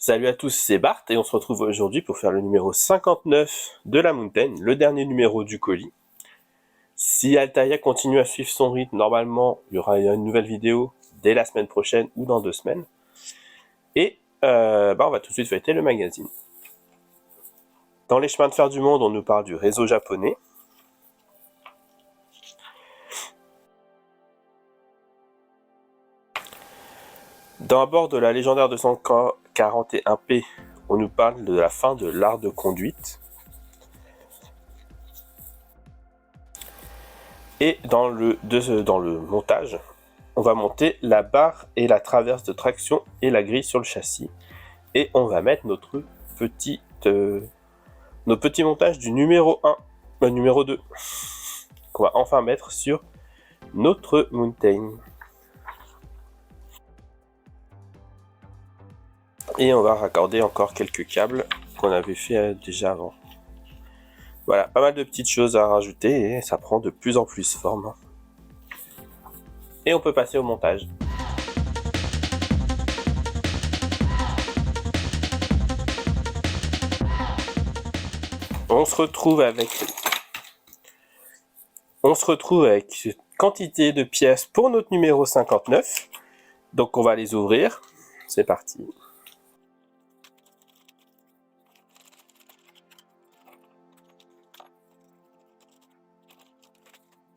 Salut à tous, c'est Bart et on se retrouve aujourd'hui pour faire le numéro 59 de la Mountain, le dernier numéro du colis. Si Altaïa continue à suivre son rythme, normalement il y aura une nouvelle vidéo dès la semaine prochaine ou dans 2 semaines. Et on va tout de suite feuilleter le magazine. Dans les chemins de fer du monde, on nous parle du réseau japonais. Dans à bord de la légendaire 241P, on nous parle de la fin de l'art de conduite. Et dans le montage, on va monter la barre et la traverse de traction et la grille sur le châssis. Et on va mettre nos petits montages du numéro 1, numéro 2, qu'on va enfin mettre sur notre Mountain. Et on va raccorder encore quelques câbles qu'on avait fait déjà avant. Voilà, pas mal de petites choses à rajouter et ça prend de plus en plus forme. Et on peut passer au montage. On se retrouve avec une quantité de pièces pour notre numéro 59. Donc on va les ouvrir. C'est parti.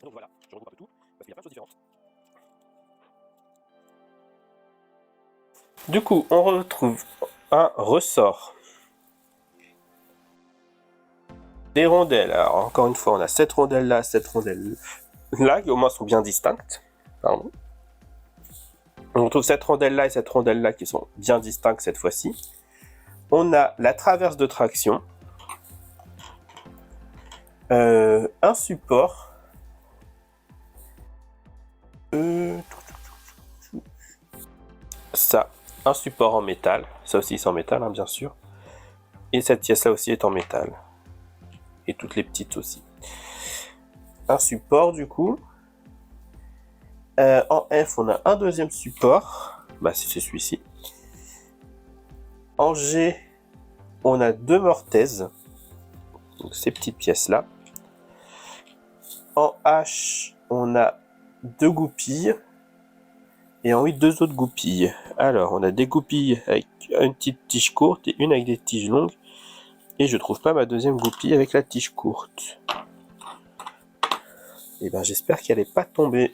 Donc voilà, je regroupe un peu tout, parce qu'il y a plein de choses différentes. Du coup, on retrouve un ressort. Des rondelles. Alors encore une fois, on a cette rondelle là, qui au moins sont bien distinctes. Pardon. On retrouve cette rondelle là et cette rondelle là qui sont bien distinctes cette fois-ci. On a la traverse de traction. Un support. Ça, un support en métal. Ça aussi c'est en métal, hein, bien sûr. Et cette pièce là aussi est en métal. Et toutes les petites aussi. Un support du coup. En F, on a un deuxième support. Bah, c'est celui-ci. En G, on a 2 mortaises. Donc ces petites pièces-là. En H, on a 2 goupilles. Et en I, 2 autres goupilles. Alors, on a des goupilles avec une petite tige courte et une avec des tiges longues. Et je trouve pas ma deuxième goupille avec la tige courte. Et ben, j'espère qu'elle n'est pas tombée.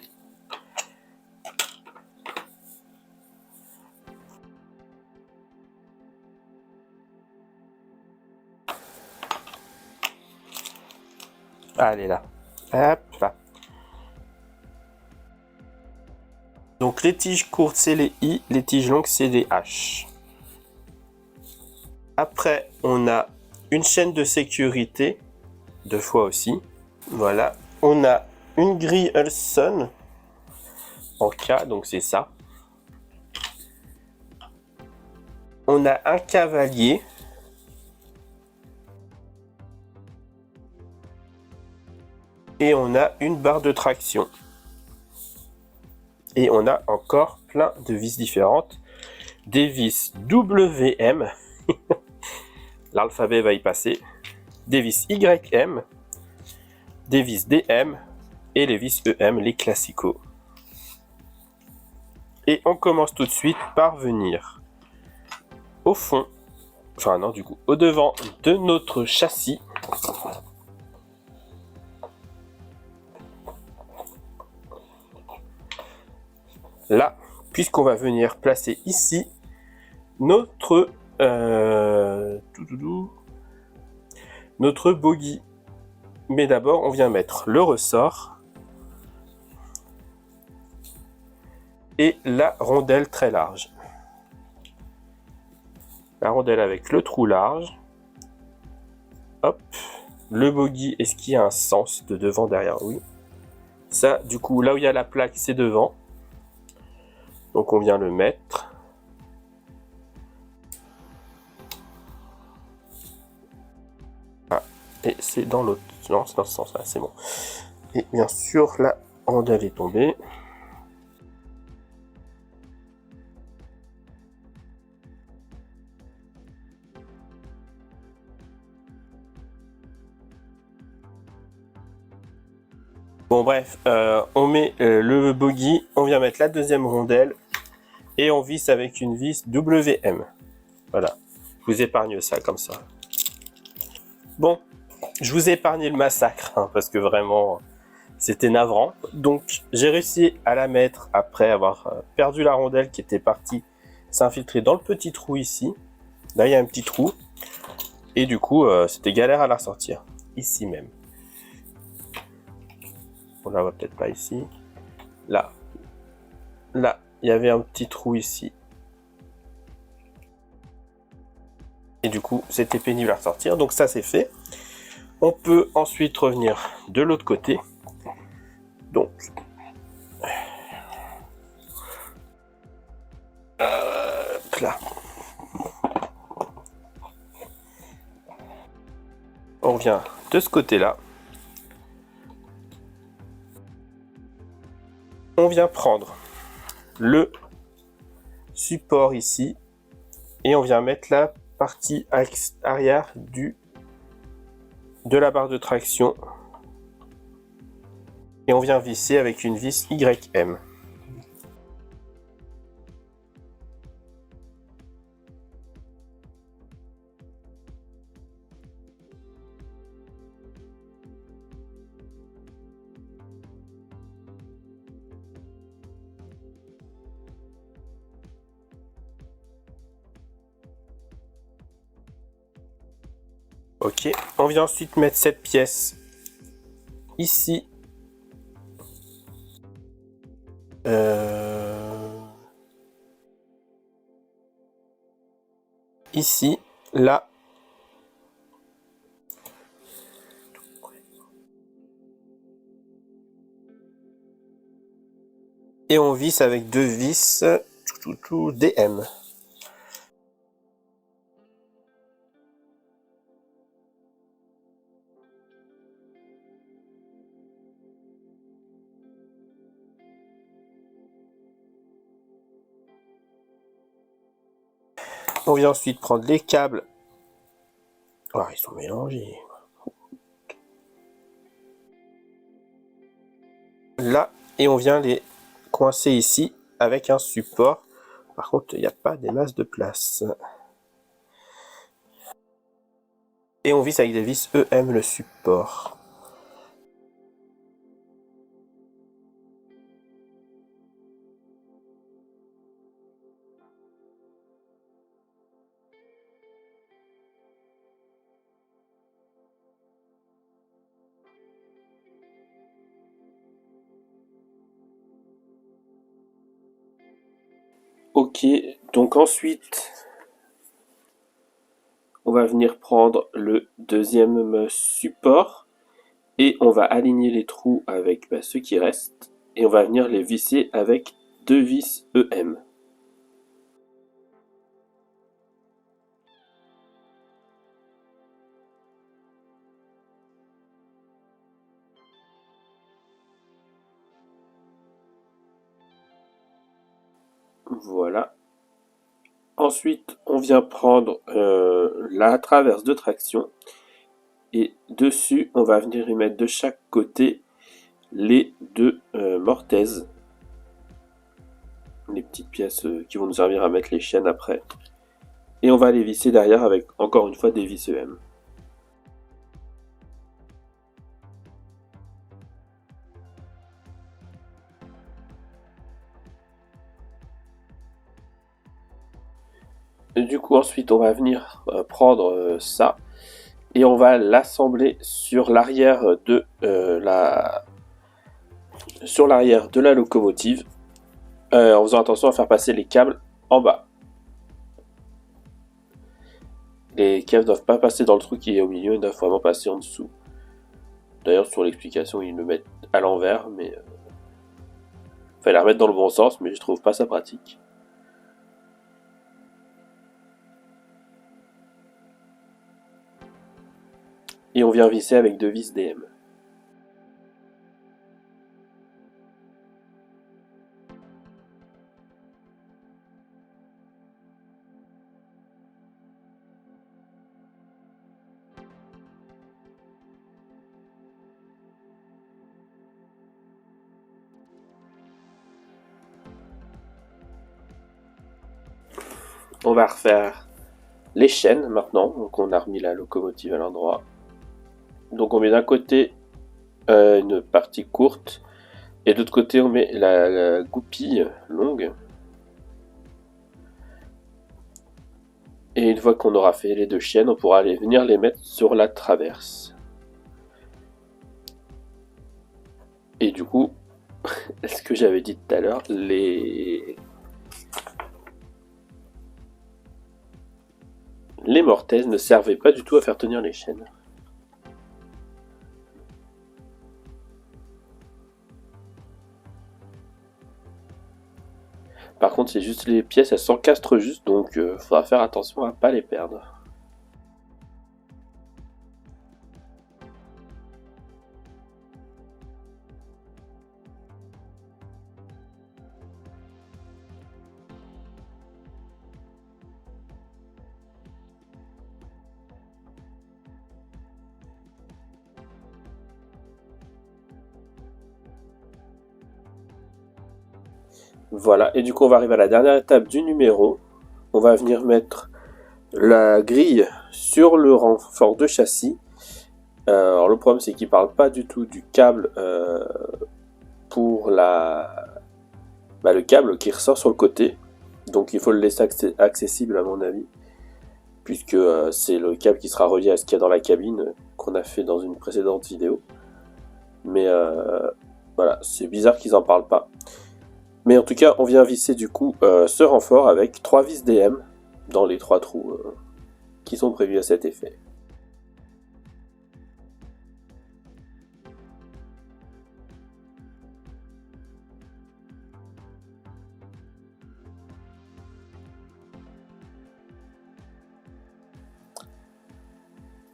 Ah, elle est là. Hop là. Donc les tiges courtes c'est les I, les tiges longues c'est les H. Après on a une chaîne de sécurité, 2 fois aussi. Voilà. On a une grille Ulson en K, donc c'est ça. On a un cavalier. Et on a une barre de traction. Et on a encore plein de vis différentes. Des vis WM. L'alphabet va y passer. Des vis YM. Des vis DM. Et les vis EM, les classicaux. Et on commence tout de suite par venir au fond. Enfin non, du coup, au devant de notre châssis. Là, puisqu'on va venir placer ici notre bogie. Mais d'abord, on vient mettre le ressort et la rondelle très large. La rondelle avec le trou large. Hop. Le bogie, est-ce qu'il y a un sens de devant, derrière? Oui. Ça, du coup, là où il y a la plaque, c'est devant. Donc on vient le mettre. Ah, et c'est dans l'autre. Non, c'est dans ce sens-là, c'est bon. Et bien sûr, la rondelle est tombée. Bon bref, on met le bogie, on vient mettre la deuxième rondelle et on visse avec une vis WM. Voilà, je vous épargne ça comme ça. Bon, je vous ai épargné le massacre hein, parce que vraiment c'était navrant. Donc j'ai réussi à la mettre après avoir perdu la rondelle qui était partie s'infiltrer dans le petit trou ici. Là il y a un petit trou et du coup c'était galère à la ressortir, ici même. On la voit peut-être pas ici. Là, il y avait un petit trou ici. Et du coup, c'était pénible à ressortir. Donc ça, c'est fait. On peut ensuite revenir de l'autre côté. Donc, là. On vient de ce côté-là. On vient prendre le support ici et on vient mettre la partie arrière de la barre de traction et on vient visser avec une vis YM. Ok, on vient ensuite mettre cette pièce ici. Ici, là. Et on visse avec deux vis DM. On vient ensuite prendre les câbles. Oh, ils sont mélangés. Là, et on vient les coincer ici avec un support. Par contre, il n'y a pas des masses de place. Et on visse avec des vis EM le support. Ok, donc ensuite, on va venir prendre le deuxième support et on va aligner les trous avec ceux qui restent et on va venir les visser avec deux vis EM. Voilà. Ensuite, on vient prendre la traverse de traction et dessus, on va venir y mettre de chaque côté les deux mortaises, les petites pièces qui vont nous servir à mettre les chaînes après. Et on va les visser derrière avec encore une fois des vis EM. Et du coup, ensuite, on va venir prendre ça et on va l'assembler sur l'arrière de la locomotive en faisant attention à faire passer les câbles en bas. Les câbles ne doivent pas passer dans le trou qui est au milieu, ils doivent vraiment passer en dessous. D'ailleurs, sur l'explication, ils le mettent à l'envers, mais fallait la remettre dans le bon sens, mais je trouve pas ça pratique. Et on vient visser avec deux vis DM. On va refaire les chaînes maintenant. Donc on a remis la locomotive à l'endroit. Donc on met d'un côté une partie courte et de l'autre côté on met la goupille longue. Et une fois qu'on aura fait les deux chaînes, on pourra venir les mettre sur la traverse. Et du coup, ce que j'avais dit tout à l'heure, les mortaises ne servaient pas du tout à faire tenir les chaînes. Par contre, c'est juste les pièces, elles s'encastrent juste, donc faudra faire attention à pas les perdre. Voilà, et du coup on va arriver à la dernière étape du numéro. On va venir mettre la grille sur le renfort de châssis. Alors le problème c'est qu'il ne parle pas du tout du câble pour le câble qui ressort sur le côté. Donc il faut le laisser accessible à mon avis, puisque c'est le câble qui sera relié à ce qu'il y a dans la cabine qu'on a fait dans une précédente vidéo. Mais voilà, c'est bizarre qu'ils en parlent pas. Mais en tout cas, on vient visser du coup ce renfort avec 3 vis DM dans les 3 trous qui sont prévus à cet effet.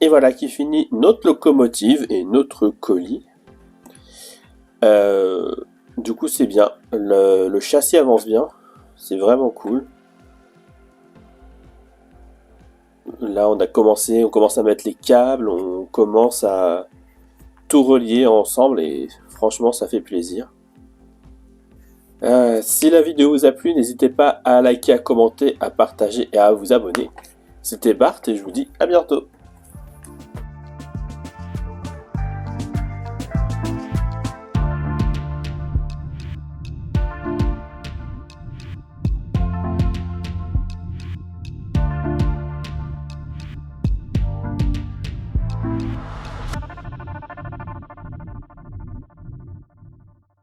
Et voilà qui finit notre locomotive et notre colis. Du coup c'est bien, le châssis avance bien, c'est vraiment cool. Là on commence à mettre les câbles, on commence à tout relier ensemble et franchement ça fait plaisir. Si la vidéo vous a plu, n'hésitez pas à liker, à commenter, à partager et à vous abonner. C'était Bart et je vous dis à bientôt.